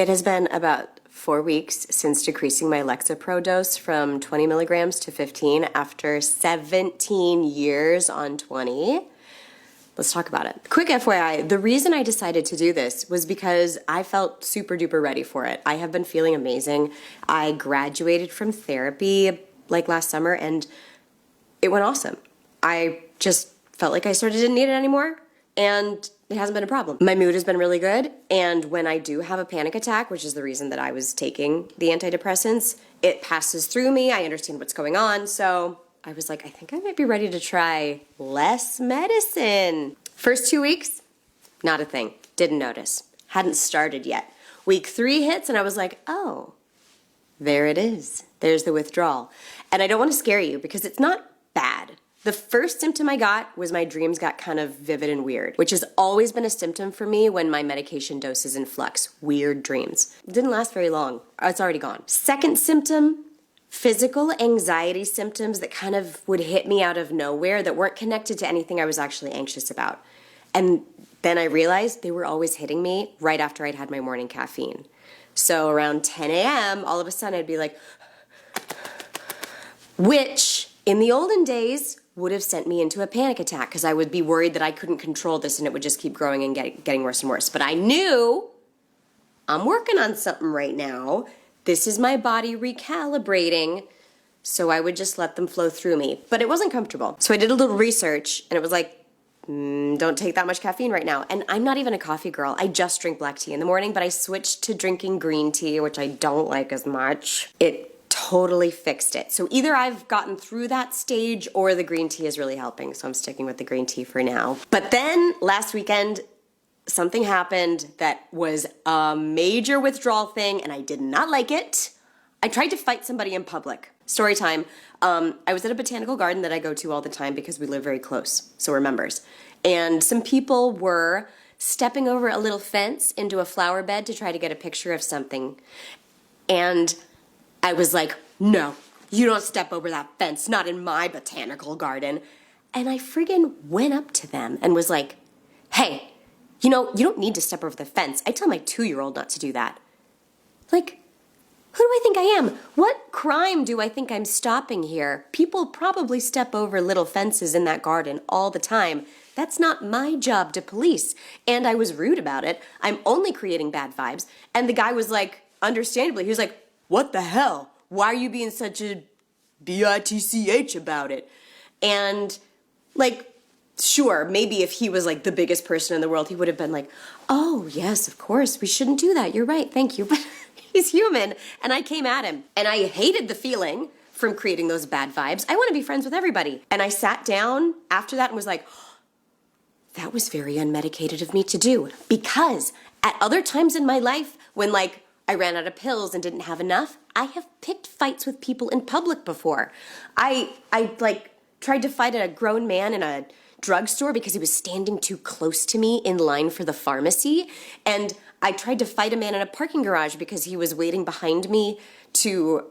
It has been about 4 weeks since decreasing my Lexapro dose from 20 milligrams to 15 after 17 years on 20. Let's talk about it. Quick FYI, the reason I decided to do this was because I felt super duper ready for it. I have been feeling amazing. I graduated from therapy like last summer and it went awesome. I just felt like I sort of didn't need it anymore and it hasn't been a problem. My mood has been really good, and when I do have a panic attack, which is the reason that I was taking the antidepressants, it passes through me. I understand what's going on, so I was like, I think I might be ready to try less medicine. First 2 weeks, not a thing. Didn't notice. Hadn't started yet. Week 3 hits, and I was like, oh, there it is. There's the withdrawal. And I don't want to scare you because it's not bad. The first symptom I got was my dreams got kind of vivid and weird, which has always been a symptom for me when my medication dose is in flux. Weird dreams. It didn't last very long. It's already gone. Second symptom, physical anxiety symptoms that kind of would hit me out of nowhere that weren't connected to anything I was actually anxious about. And then I realized they were always hitting me right after I'd had my morning caffeine. So around 10 a.m., all of a sudden I'd be like, which in the olden days would have sent me into a panic attack because I would be worried that I couldn't control this and it would just keep growing and getting worse and worse. But I knew I'm working on something right now. This is my body recalibrating, so I would just let them flow through me. But it wasn't comfortable. So I did a little research and it was like, don't take that much caffeine right now. And I'm not even a coffee girl. I just drink black tea in the morning, but I switched to drinking green tea, which I don't like as much. It totally fixed it. So either I've gotten through that stage or the green tea is really helping. So I'm sticking with the green tea for now. But then last weekend, something happened that was a major withdrawal thing and I did not like it. I tried to fight somebody in public. Story time. I was at a botanical garden that I go to all the time because we live very close, so we're members. And some people were stepping over a little fence into a flower bed to try to get a picture of something. And I was like, no, you don't step over that fence, not in my botanical garden. And I friggin' went up to them and was like, hey, you don't need to step over the fence. I tell my 2-year-old not to do that. Like, who do I think I am? What crime do I think I'm stopping here? People probably step over little fences in that garden all the time. That's not my job to police. And I was rude about it. I'm only creating bad vibes. And the guy was like, understandably, he was like, what the hell? Why are you being such a bitch about it? And like, sure, maybe if he was like the biggest person in the world, he would have been like, oh yes, of course, we shouldn't do that. You're right, thank you. But he's human, and I came at him. And I hated the feeling from creating those bad vibes. I want to be friends with everybody. And I sat down after that and was like, that was very unmedicated of me to do. Because at other times in my life, when like I ran out of pills and didn't have enough, I have picked fights with people in public before. I like tried to fight a grown man in a drugstore because he was standing too close to me in line for the pharmacy. And I tried to fight a man in a parking garage because he was waiting behind me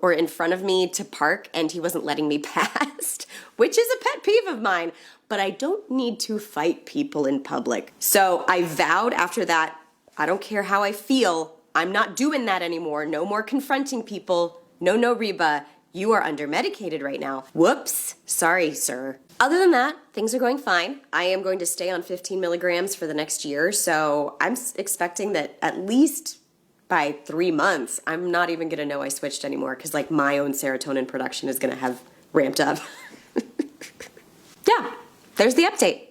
or in front of me to park and he wasn't letting me past, which is a pet peeve of mine. But I don't need to fight people in public. So I vowed after that, I don't care how I feel, I'm not doing that anymore. No more confronting people. No, Reba. You are under-medicated right now. Whoops. Sorry, sir. Other than that, things are going fine. I am going to stay on 15 milligrams for the next year, so I'm expecting that at least by 3 months, I'm not even going to know I switched anymore because like my own serotonin production is going to have ramped up. Yeah, there's the update.